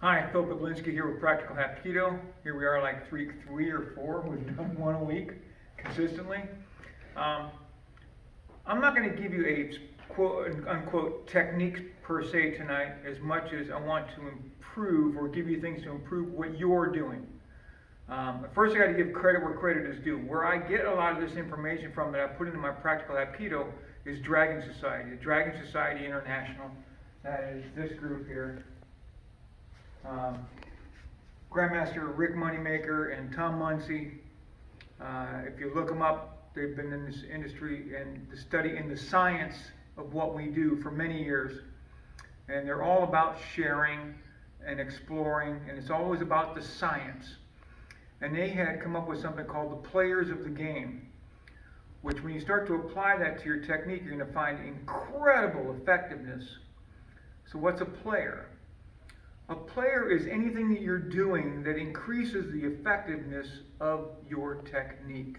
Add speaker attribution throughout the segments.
Speaker 1: Hi, Phil Peglinski here with Practical Hapkido. Here we are like three or four. We've done one a week consistently. I'm not going to give you a quote unquote technique per se tonight as much as I want to improve or give you things to improve what you're doing. First I got to give credit where credit is due. Where I get a lot of this information from that I put into my Practical Hapkido is Dragon Society, the Dragon Society International. That is this group here. Grandmaster Rick Moneymaker and Tom Muncie. If you look them up, they've been in this industry and the study in the science of what we do for many years. And they're all about sharing and exploring, and it's always about the science. And they had come up with something called the players of the game, which when you start to apply that to your technique, you're going to find incredible effectiveness. So what's a player? A player is anything that you're doing that increases the effectiveness of your technique.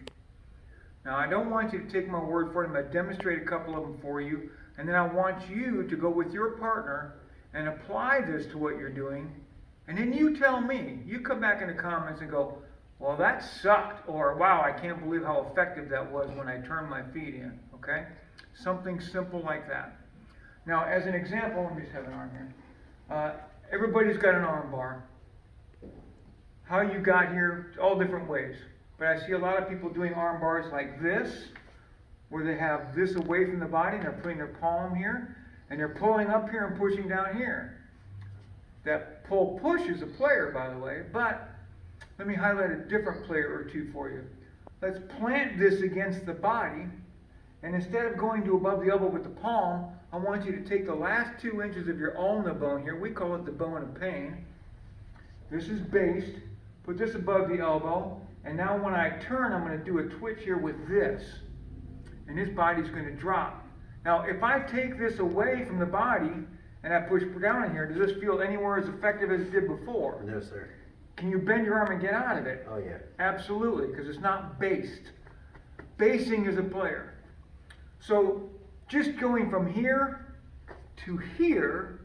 Speaker 1: Now, I don't want you to take my word for it. I'm going to demonstrate a couple of them for you, and then I want you to go with your partner and apply this to what you're doing, and then you tell me. You come back in the comments and go, well, that sucked, or wow, I can't believe how effective that was when I turned my feet in, okay? Something simple like that. Now, as an example, let me just have an arm here. Everybody's got an arm bar. How you got here, all different ways. But I see a lot of people doing arm bars like this, where they have this away from the body, and they're putting their palm here, and they're pulling up here and pushing down here. That pull-push is a player, by the way, but let me highlight a different player or two for you. Let's plant this against the body, and instead of going to above the elbow with the palm, I want you to take the last 2 inches of your ulna bone here. We call it the bone of pain. This is based. Put this above the elbow. And now when I turn, I'm going to do a twitch here with this. And this body's going to drop. Now, if I take this away from the body and I push down in here, does this feel anywhere as effective as it did before?
Speaker 2: No, sir.
Speaker 1: Can you bend your arm and get out of it?
Speaker 2: Oh, yeah.
Speaker 1: Absolutely, because it's not based. Basing is a player. So just going from here to here,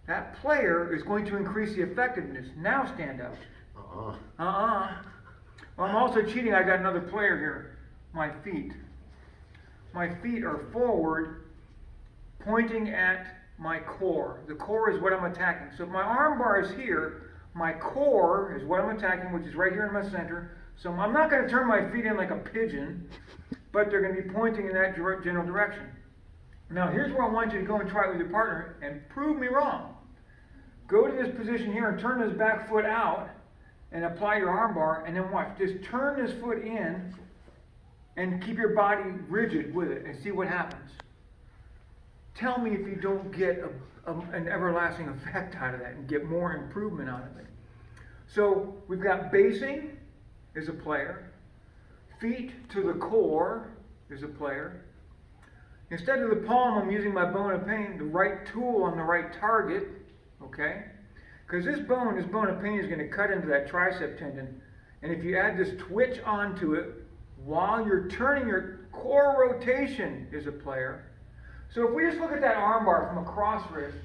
Speaker 1: that player is going to increase the effectiveness. Now stand up. Well, I'm also cheating. I got another player here. My feet. My feet are forward, pointing at my core. The core is what I'm attacking. So if my arm bar is here, my core is what I'm attacking, which is right here in my center. So I'm not going to turn my feet in like a pigeon, but they're going to be pointing in that general direction. Now here's where I want you to go and try it with your partner and prove me wrong. Go to this position here and turn this back foot out and apply your arm bar, and then watch. Just turn this foot in and keep your body rigid with it and see what happens. Tell me if you don't get an everlasting effect out of that and get more improvement out of it. So we've got basing is a player. Feet to the core is a player. Instead of the palm, I'm using my bone of pain, the right tool on the right target, okay? Because this bone of pain is going to cut into that tricep tendon. And if you add this twitch onto it, while you're turning, your core rotation is a player. So if we just look at that arm bar from a cross wrist,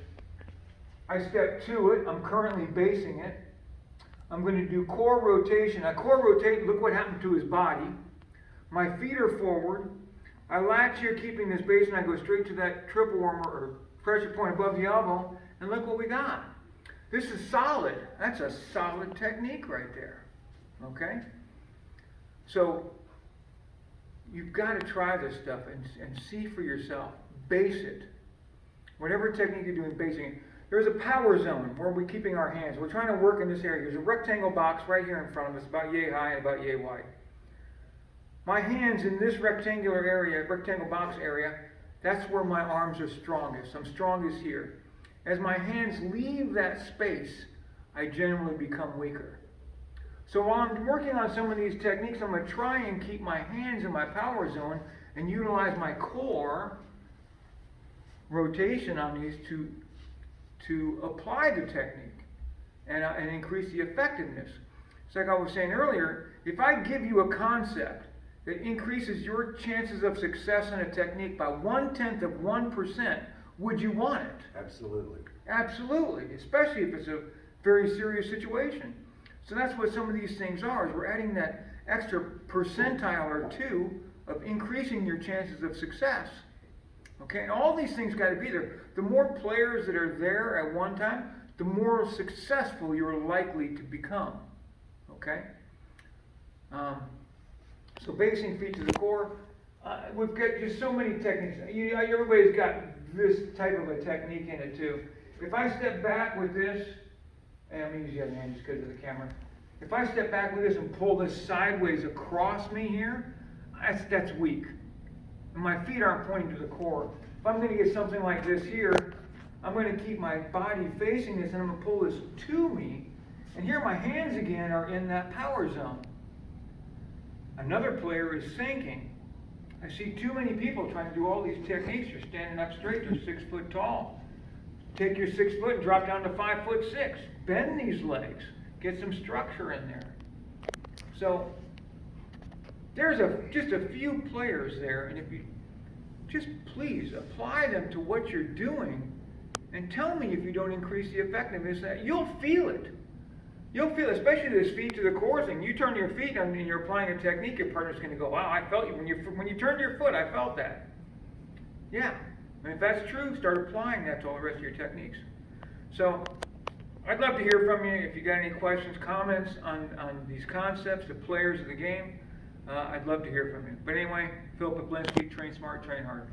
Speaker 1: I step to it, I'm currently basing it. I'm going to do core rotation. I core rotate, look what happened to his body. My feet are forward. I latch here, keeping this base, and I go straight to that triple warmer or pressure point above the elbow, and look what we got. This is solid. That's a solid technique right there. Okay? So, you've got to try this stuff and see for yourself. Base it. Whatever technique you're doing, basing it. There's a power zone where we're keeping our hands. We're trying to work in this area. There's a rectangle box right here in front of us, about yay high and about yay wide. My hands in this rectangular area, rectangle box area, that's where my arms are strongest. I'm strongest here. As my hands leave that space, I generally become weaker. So while I'm working on some of these techniques, I'm going to try and keep my hands in my power zone and utilize my core rotation on these to apply the technique and increase the effectiveness. It's like I was saying earlier, if I give you a concept that increases your chances of success in a technique by 1/10 of 1%, would you want it?
Speaker 2: Absolutely.
Speaker 1: Absolutely, especially if it's a very serious situation. So that's what some of these things are, is we're adding that extra percentile or two of increasing your chances of success. Okay, and all these things got to be there. The more players that are there at one time, the more successful you're likely to become. Okay? So basing feet to the core, we've got just so many techniques. Everybody's got this type of a technique in it too. If I step back with this, and I'm going to use the other hand just because of the camera. If I step back with this and pull this sideways across me here, that's weak. And my feet aren't pointing to the core. If I'm going to get something like this here, I'm going to keep my body facing this and I'm going to pull this to me. And here my hands again are in that power zone. Another player is sinking. I see too many people trying to do all these techniques. You're standing up straight, you're 6 foot tall. Take your 6 foot and drop down to 5'6". Bend these legs. Get some structure in there. So there's just a few players there, and if you just please apply them to what you're doing, and tell me if you don't increase the effectiveness. You'll feel it. You'll feel, especially this feet to the core thing. You turn your feet and you're applying a technique, your partner's going to go, wow, I felt you. When you turned your foot, I felt that. Yeah. And if that's true, start applying that to all the rest of your techniques. So I'd love to hear from you. If you got any questions, comments on these concepts, the players of the game, I'd love to hear from you. But anyway, Philip Bablinski, train smart, train hard.